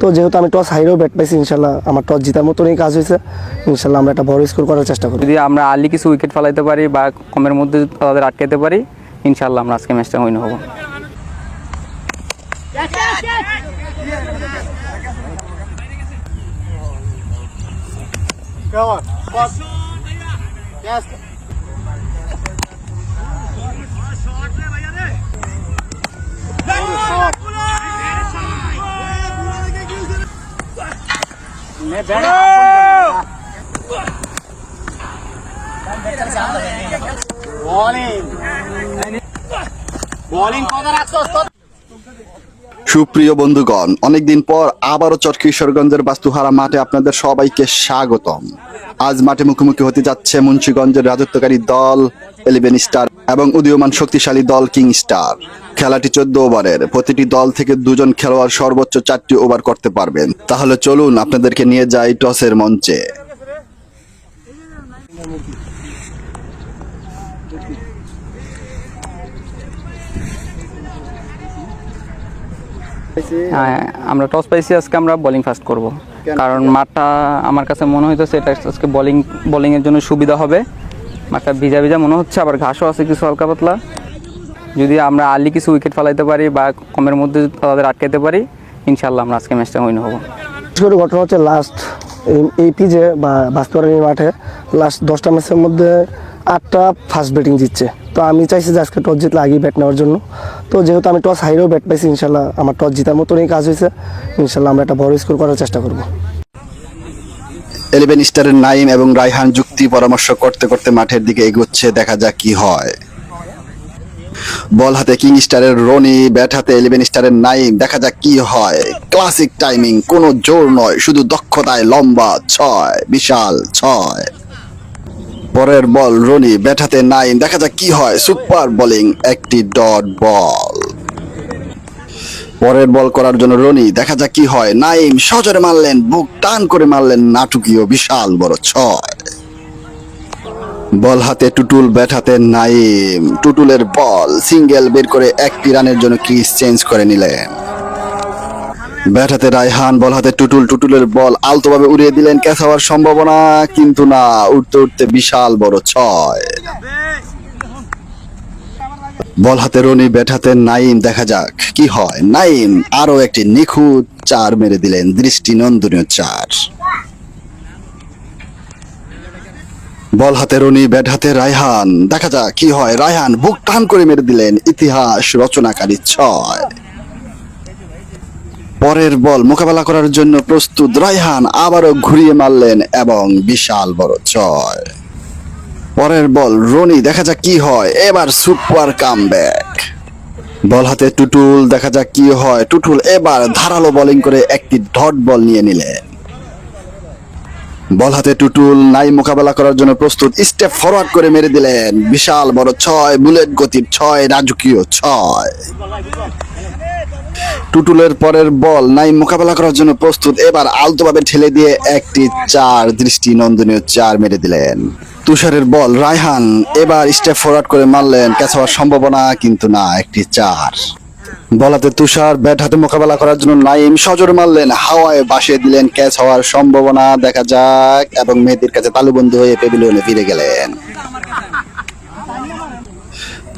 তো যেহেতু আমি টস হাইরেও ব্যাট পাইছি, ইনশাল্লাহ আমার টস জিতার মতনই কাজ হয়েছে। ইনশাল্লাহ আমরা একটা বড় স্কোর করার চেষ্টা করি। যদি আমরা আর্লি কিছু উইকেট ফেলাইতে পারি বা কমের মধ্যে তাদের আটকাতে পারি, ইনশাল্লাহ আমরা আজকে ম্যাচটা উইন হবো। সুপ্রিয় বন্ধুগণ, অনেকদিন পর আবারও চটকিশোরগঞ্জের বাস্তুহারা মাঠে আপনাদের সবাইকে স্বাগতম। আজ মাঠে মুখোমুখি হতে যাচ্ছে মুন্সিগঞ্জের রাজত্বকারী দল 11 স্টার এবং উদীয়মান শক্তিশালী দল কিং স্টার। খেলাটি 14 ওভারের, প্রতিটি দল থেকে দুজন খেলোয়াড় সর্বোচ্চ 4টি ওভার করতে পারবেন। তাহলে চলুন আপনাদেরকে নিয়ে যাই টসের মঞ্চে। আমরা টস পাইছি, আজকে আমরা বোলিং ফার্স্ট করব, কারণ মাঠটা আমার কাছে মনে হইতেছে এটা আজকে বোলিংয়ের জন্য সুবিধা হবে। মাঠটা ভিজা ভিজা মনে হচ্ছে, আবার ঘাসও আছে কিছু হালকা পাতলা। যদি আমরা আর্লি কিছু উইকেট ফেলাইতে পারি বা কমের মধ্যে তাদের আটকাতে পারি, ইনশাল্লাহ আমরা আজকে ম্যাচটা উইন হবো। ঘটনা হচ্ছে লাস্ট এই পিচে বা বাস্তুহারা মাঠে লাস্ট 10টা ম্যাচের মধ্যে 8টা ফার্স্ট ব্যাটিং জিতছে। তো আমি চাইছি যে আজকে টস জিতলে আগেই ব্যাট নেওয়ার জন্য। তো যেহেতু আমি টস হাইরেও ব্যাট পাইছি, ইনশাল্লাহ আমার টস জিতার মতনই কাজ হয়েছে। ইনশাল্লাহ আমরা একটা বড় স্কোর করার চেষ্টা করব। 11 স্টারের নাইম এবং রায়হান যুক্তি পরামর্শ করতে করতে মাঠের দিকে এগোচ্ছে, দেখা যাক কি হয়। বল হাতে কিং স্টারের রনি, ব্যাট হাতে 11 স্টারের নাইম, দেখা যাক কি হয়। ক্লাসিক টাইমিং, কোনো জোর নয়, শুধু দক্ষতায় লম্বা 6, বিশাল 6। পরের বল রনি, ব্যাট হাতে নাইম, দেখা যাক কি হয়। সুপার বোলিং, একটি ডট বল। পরের বল করার জন্য রনি, দেখা যাক কি হয়। নাইম সজোরে মারলেন, বুক টান করে মারলেন, নাটকীয় বিশাল বড় 6। বল হাতে টুটুল, ব্যাট হাতে নাইম, টুটুলের বল সিঙ্গেল বের করে 1টি রানের জন্য ক্রিজ চেঞ্জ করে নিলেন। ব্যাট হাতে রায়হান, বল হাতে টুটুল, টুটুলের বল আলতোভাবে উড়িয়ে দিলেন, ক্যাচ হওয়ার সম্ভাবনা, কিন্তু না, উঠতে উঠতে বিশাল বড় 6। বল হাতে রনি, ব্যাট হাতে নাইম, দেখা যাক কি হয়। নাইম আরো একটি নিখুঁত 4 মেরে দিলেন, দৃষ্টিনন্দনীয় 4। বল হাতে রনি, ব্যাট হাতে রায়হান, দেখা যাক কি হয়। রায়হান বুক টান করে মেরে দিলেন, ইতিহাস রচনাকারী 6। পরের বল মোকাবেলা করার জন্য প্রস্তুত রায়হান, আবারও ঘুরিয়ে মারলেন এবং বিশাল বড় 6। পরের বল রনি, দেখা যাক কি হয়। এবার সুপার কামব্যাক। বল হাতে টুটুল, দেখা যাক কি হয়। টুটুল এবার ধারালো বোলিং করে একটি ডট বল নিয়ে নিলেন। বল হাতে টুটুল, নাইম মোকাবেলা করার জন্য প্রস্তুত, স্টেপ ফরওয়ার্ড করে মেরে দিলেন, বিশাল বড় 6, বুলেট গতির 6, রাজকীয় 6। টুটুলের পরের বল নাইম মোকাবেলা করার জন্য প্রস্তুত, এবার আলতোভাবে ঠেলে দিয়ে একটি 4, দৃষ্টিনন্দনীয় 4 মেরে দিলেন। তুষারের বল রায়হান, এবার স্টেপ ফরওয়ার্ড করে মারলেন, ক্যাচ হওয়ার সম্ভাবনা, কিন্তু না, একটি 4। বল হাতে তুষার, ব্যাট হাতে মোকাবেলা করার জন্য নাইম সজোরে মারলেন, হাওয়ায় ভাসিয়ে দিলেন, ক্যাচ হওয়ার সম্ভাবনা, দেখা যাক, এবং মেহেদীর কাছে তালুবন্দী হয়ে প্যাভিলিয়নে ফিরে গেলেন।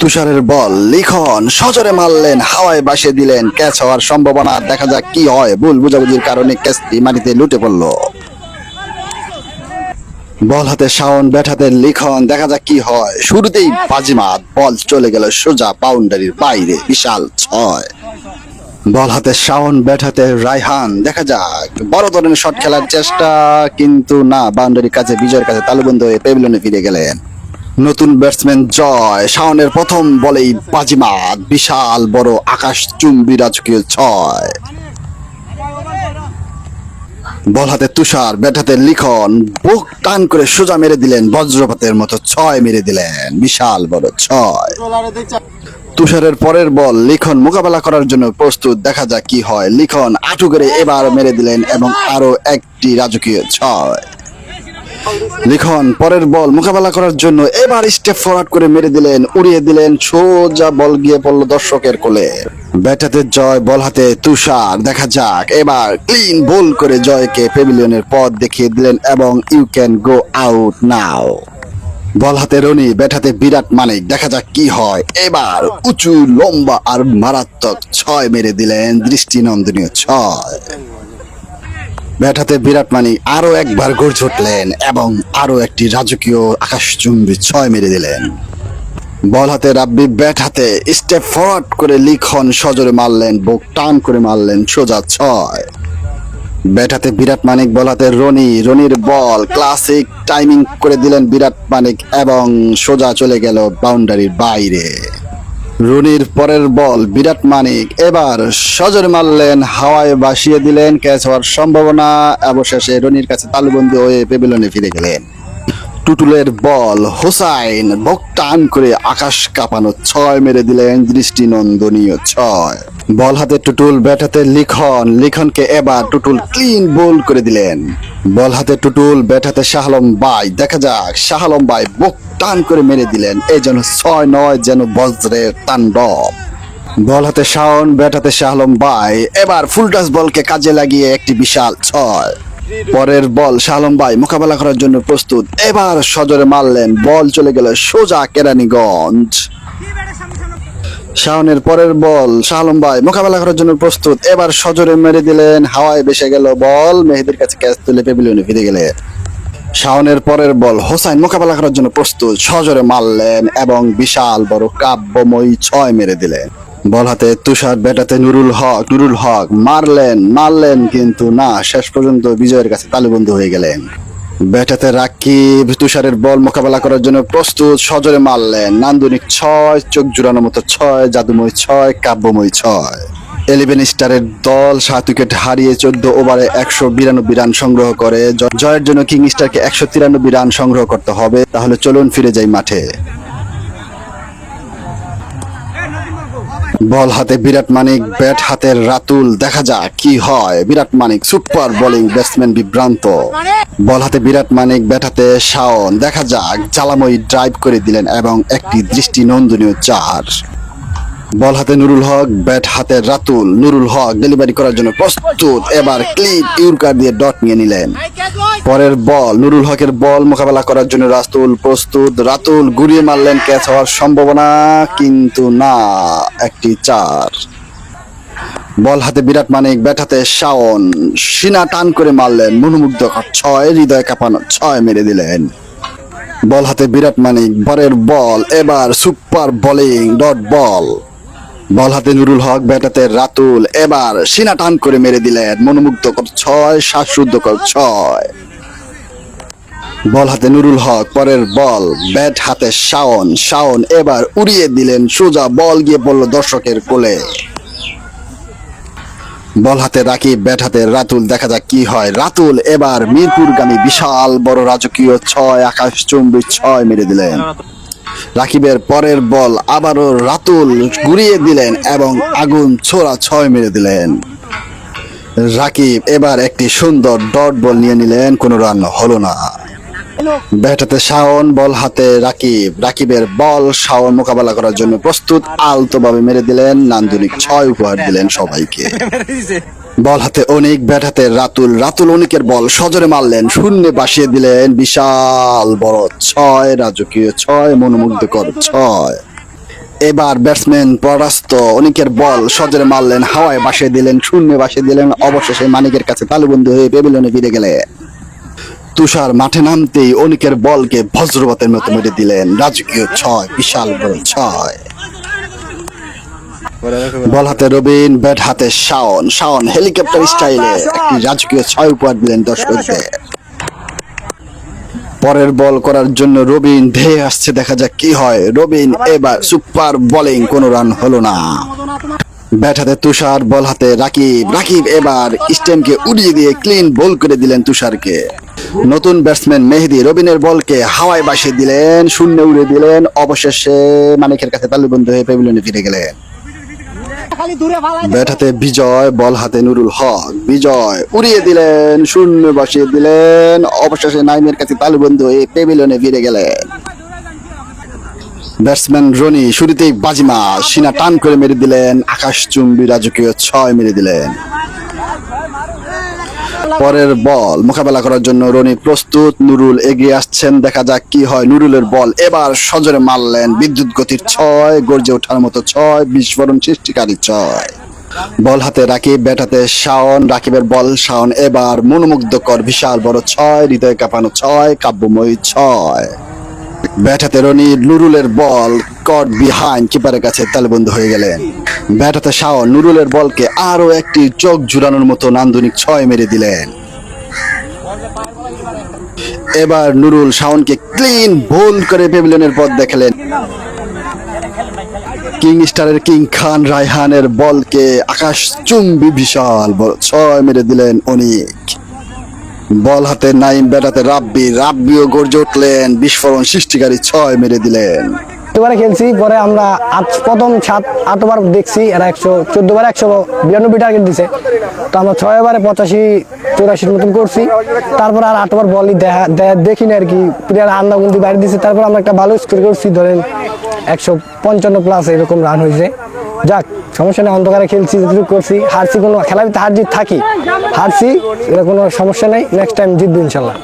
তুষারের বল লিখন, সজোরে মারলেন, হাওয়ায় ভাসিয়ে দিলেন, ক্যাচ হওয়ার সম্ভাবনা, দেখা যাক কি হয়। ভুল বুঝাবুঝির কারণে ক্যাচটি মাটিতে লুটে পড়ল। বল হাতে শাওন, ব্যাট হাতে লিখন, দেখা যাক কি হয়। শুরুতেই বাজিমাত, বল চলে গেল সোজা বাউন্ডারির বাইরে, বিশাল 6। বল হাতে শাওন, ব্যাট হাতে রায়হান, দেখা যাক, বড় ধরনের শট খেলার চেষ্টা, কিন্তু না, বাউন্ডারির কাছে বিজয়ের কাছে তালুবন্দী হয়ে প্যাভিলিয়নে ফিরে গেলেন। নতুন ব্যাটসম্যান জয়, শাওনের প্রথম বলেই বাজিমাত, বিশাল বড় আকাশচুম্বী রাজকীয় 6। বল হাতে তুষার, ব্যাট হাতে লিখন, বুক টান করে সোজা মেরে দিলেন, বজ্রপাতের মতো 6 মেরে দিলেন, বিশাল বড় 6। তুষারের পরের বল লিখন মোকাবেলা করার জন্য প্রস্তুত, দেখা যাক কি হয়। লিখন আঁটু করে এবার মেরে দিলেন এবং আরো একটি রাজকীয় 6। লিখন পরের বল মোকাবেলা করার জন্য এবার স্টেপ ফরওয়ার্ড করে মেরে দিলেন, উড়িয়ে দিলেন, সোজা বল গিয়ে পড়লো দর্শকের কোলে। ব্যাট হাতে জয়, বল হাতে তুষার। দেখা যাক এবার ক্লিন বল করে জয়কে প্যাভিলিয়নের পথ দেখিয়ে দিলেন এবং you can go out now. Ball হাতে রনি, ব্যাট হাতে বিরাট মানিক। দেখা যাক কি হয়। এবার উঁচু লম্বা আর মারাত্মক ছয় মেরে দিলেন, দৃষ্টিনন্দনীয় ছয়। ব্যাট হাতে বিরাট মানিক আরো একবার গর্জে উঠলেন এবং আরো একটি রাজকীয় আকাশচুম্বী ছয় মেরে দিলেন। বল হাতে রাব্বি, ব্যাট হাতে স্টেপ ফরওয়ার্ড করে লিখন সজোরে মারলেন, বুক টান করে মারলেন সোজা ছয়। ব্যাট হাতে বিরাট মানিক, বল হাতে রনি, রনির বল ক্লাসিক টাইমিং করে দিলেন বিরাট মানিক এবং সোজা চলে গেল বাউন্ডারির বাইরে। রনির পরের বল বিরাট মানিক এবার সজোরে মারলেন, হাওয়ায় ভাসিয়ে দিলেন, ক্যাচ হওয়ার সম্ভাবনা। অবশেষে রনির কাছে তালুবন্দী হয়ে প্যাভিলিয়নে ফিরে গেলেন। টুটুলের বল হোসাইন বুক টান করে আকাশ কাঁপানো ছয় মেরে দিলেন, দৃষ্টিনন্দনীয় ছয়। বল হাতে টুটুল, ব্যাট হাতে লিখন, লিখনকে এবার টুটুল ক্লিন বোল্ড করে দিলেন। বল হাতে টুটুল, ব্যাট হাতে শাহ আলম ভাই। দেখা যাক শাহ আলম ভাই বুক টান করে মেরে দিলেন, এই যেন ছয় নয়, যেন বজ্রের তাণ্ডব। বল হাতে শাওন, ব্যাট হাতে শাহ আলম ভাই। এবার ফুল টাচ বলকে কাজে লাগিয়ে একটি বিশাল ছয়। পরের বল শাহ আলম ভাই মোকাবেলা করার জন্য প্রস্তুত, এবার সজোরে মারলেন, বল চলে গেল সোজা কেরানীগঞ্জ। শাওনের পরের বল শাহ আলম ভাই মোকাবেলা করার জন্য প্রস্তুত, এবার সজোরে মেরে দিলেন, হাওয়ায় ভেসে গেল বল, মেহেদির কাছে ক্যাচ তুলে প্যাভিলিয়নে ফিরে গেলেন। শাওনের পরের বল হোসাইন মোকাবেলা করার জন্য প্রস্তুত, সজোরে মারলেন এবং বিশাল বড় কাব্যময়ী ছয় মেরে দিলেন। বল হাতে তুষার, ব্যাট হাতে নুরুল হক, নুরুল হক মারলেন কিন্তু না, শেষ পর্যন্ত বিজয়ের কাছে তালুবন্দী হয়ে গেলেন। ব্যাট হাতে রাকিব, তুষারের বল মোকাবেলা করার জন্য প্রস্তুত, সজোরে মারলেন, নান্দনিক ছয়, চোখ জুড়ানোর মতো ছয়, জাদুময় ছয়, কাব্যময় ছয়। 11 স্টারের দল 7 উইকেট হারিয়ে 14 ওভারে 192 রান সংগ্রহ করে। জয়ের জন্য কিং স্টারকে 193 রান সংগ্রহ করতে হবে। তাহলে চলুন ফিরে যাই মাঠে। বল হাতে বিরাট মানিক, ব্যাট হাতে রাতুল। দেখা যাক কি হয়। বিরাট মানিক সুপার বোলিং, ব্যাটসম্যান বিভ্রান্ত। বল হাতে বিরাট মানিক, ব্যাট হাতে শাওন। দেখা যাক জ্বালাময়ী ড্রাইভ করে দিলেন এবং একটি দৃষ্টিনন্দনীয় চার। বল হাতে নুরুল হক, ব্যাট হাতে রাতুল। নুরুল হক ডেলিভারি করার জন্য প্রস্তুত, এবার ক্লিপ ইউরকার দিয়ে ডট নিয়ে নিলেন। পরের বল নুরুল হকের বল মোকাবেলা করার জন্য রাতুল প্রস্তুত, রাতুল ঘুরিয়ে মারলেন, ক্যাচ হওয়ার সম্ভাবনা কিন্তু না, একটি চার। বল হাতে বিরাট মানিক, ব্যাট হাতে শাওন। সিনা টান করে মারলেন, মনোমুগ্ধকর ছয়, হৃদয় কাঁপানো ছয় মেরে দিলেন। বল হাতে বিরাট মানিক, পরের বল এবার সুপার বোলিং, ডট বল। বল হাতে নুরুল হক, ব্যাট হাতে রাতুল। এবার সিনা টান করে মেরে দিলেন, মনোমুগ্ধকর ছয়, শ্বাসরুদ্ধকর ছয়। বল হাতে নুরুল হক, পরের বল ব্যাট হাতে শাওন। শাওন এবার উড়িয়ে দিলেন, সোজা বল গিয়ে পড়ল দর্শকের কোলে। বল হাতে রাকিব, ব্যাট হাতে রাতুল। দেখা যাক কি হয়। রাতুল এবার মিরপুরগামী বিশাল বড় রাজকীয় ছয়, আকাশচুম্বী ছয় মেরে দিলেন। রাকিবের পরের বল আবারও রাতুল ঘুরিয়ে দিলেন এবং আগুন ছোড়া ছয় মেরে দিলেন। রাকিব এবার একটি সুন্দর ডট বল নিয়ে নিলেন, কোনো রান হলো না। ব্যাট হাতে শাওন, বল হাতে রাকিব। রাকিবের বল শাওন মোকাবেলা করার জন্য প্রস্তুত, আলতোভাবে মেরে দিলেন, নান্দনিক ছয় উপহার দিলেন সবাইকে। বল হাতে অনিক, ব্যাট হাতে রাতুল। রাতুল অনিকের বল সজোরে মারলেন, শূন্যে বাসিয়ে দিলেন, বিশাল বড় ছয়, রাজকীয় ছয়, মনোমুগ্ধকর ছয়। এবার ব্যাটসম্যান পরাস্ত, অনিকের বল সজোরে মারলেন, হাওয়ায় বাসিয়ে দিলেন, শূন্যে বাসিয়ে দিলেন, অবশেষে মানিকের কাছে তালুবন্দী হয়ে প্যাভিলিয়নে ফিরে গেলেন। তুষার মাঠে নামতেই অনিকের বলকে বজ্রপাতের মতো মেরে দিলেন, রাজকীয় ছয়, বিশাল বড় ছয়। বল হাতে রবিন, ব্যাট হাতে শাওন। শাওন হেলিকপ্টার স্টাইলে একটি রাজকীয় ছয় উপহার দিলেন দর্শকদের। পরের বল করার জন্য রবিন ধেয়ে আসছে, দেখা যাক কি হয়। রবিন এবার সুপার বোলিং, কোনো রান হলো না। ব্যাট হাতে তুষার, বল হাতে রাকিব। রাকিব এবার স্টেমকে উড়িয়ে দিয়ে ক্লিন বল করে দিলেন তুষারকে। নতুন ব্যাটসম্যান মেহেদি রবিনের বলকে হাওয়ায় বাসিয়ে দিলেন, শূন্যে উড়িয়ে দিলেন, অবশেষে মানিকের কাছে তালুবন্দী হয়ে প্যাভিলিয়নে ফিরে গেলেন। ব্যাট হাতে বিজয়, বল হাতে নুরুল হক। বিজয় উড়িয়ে দিলেন, শূন্য বসিয়ে দিলেন। অবশেষে নাইমের কাছে তালুবন্ধ হয়ে পেভিলিয়নে ফিরে গেলেন। ব্যাটসম্যান রনি শুরুতেই বাজিমাত, সিনা টান করে মেরে দিলেন। আকাশচুম্বী রাজকীয় 6 মেরে দিলেন। পরের বল মোকাবেলা করার জন্য রনি প্রস্তুত। নুরুল এগিয়ে আসছেন, দেখা যাক কি হয়। নুরুলের বল এবার সজোরে মারলেন। বিদ্যুৎ গতির 6, গর্জে ওঠার মতো 6, বিস্ফোরণ সৃষ্টিকারী 6। বল হাতে রাকিব, ব্যাট হাতে শাওন। রাকিবের বল, শাওন এবার মনোমুগ্ধকর বিশাল বড় 6, হৃদয় কাঁপানো 6, কাব্যময়ী 6। ব্যাট হাতে রনি, নুরুলের বল কট বিহাইন্ড, কিপারের কাছে তালুবন্ধ হয়ে গেলেন। ব্যাট হাতে শাওন নুরুলের বলকে আরো একটি চোখ জুড়ানোর মতো নান্দনিক 6 মেরে দিলেন। এবার নুরুল শাওনকে ক্লিন বোল্ড করে পেভিলিয়নের পথ দেখালেন। কিং স্টারের কিং খান রায়হানের বলকে আকাশচুম্বী বিশাল 6 মেরে দিলেন অনিক। বল হাতে নাইম, ব্যাট হাতে রাব্বিও গর্জে উঠলেন। বিস্ফোরণ সৃষ্টিকারী 6 মেরে দিলেন। এবারে খেলছি, পরে আমরা প্রথম 7-8 ওভার দেখছি, এরা 114 বার 192 টার্গেট দিছে। তো আমরা 6 ওভারে 85-84 মতন করছি। তারপর আর 8 ওভার বলই দেখিনি আর কি, প্লেয়ার আন্দাগুন্দি বাইরে দিছে। তারপর আমরা একটা ভালো স্কোর করছি, ধরেন 155 প্লাস এরকম রান হয়েছে। যাক, সমস্যা নেই, অন্ধকারে খেলছি, যেটুকু করছি। হারছি, কোনো খেলায় হার জিত থাকি, হারছি, এটা কোনো সমস্যা নেই। নেক্সট টাইম জিতবো ইনশাল্লাহ।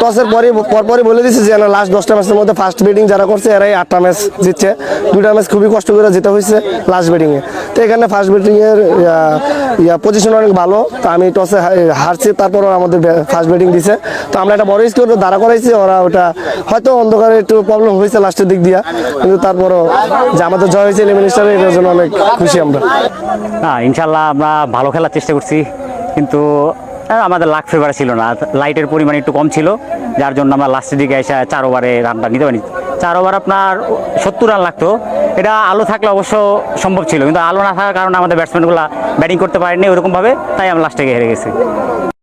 টসের পরপরই বলে দিচ্ছি যে লাস্ট 10টা ম্যাচের মধ্যে ফার্স্ট ব্যাটিং যারা করছে এরাই 8টা ম্যাচ জিতছে। 2টা ম্যাচ খুবই কষ্ট করে যেতে হয়েছে লাস্ট ব্যাটিংয়ে। তো এখানে ফার্স্ট ব্যাটিংয়ের পজিশন অনেক ভালো। তো আমি টসে হারছি, তারপরও আমাদের ফার্স্ট ব্যাটিং দিছে। তো আমরা একটা বড় স্কোর দাঁড়া করাইছি। ওরা ওটা হয়তো অন্ধকারে একটু প্রবলেম হয়েছে লাস্টের দিক দিয়া, কিন্তু তারপরও যে আমাদের জয় হয়েছে এলিমিনেশনে, এটার জন্য অনেক খুশি আমরা। ইনশাল্লাহ আমরা ভালো খেলার চেষ্টা করছি, কিন্তু আমাদের লাক ফেভার ছিল না। লাইটের পরিমাণ একটু কম ছিল, যার জন্য আমরা লাস্টের দিকে এসে 4 ওভারে রানটা নিতে পারি। 4 ওভার আপনার 70 রান লাগতো। এটা আলো থাকলে অবশ্য সম্ভব ছিল, কিন্তু আলো না থাকার কারণে আমাদের ব্যাটসম্যানগুলো ব্যাটিং করতে পারেনি ওরকমভাবে, তাই আমরা লাস্টে হেরে গেছি।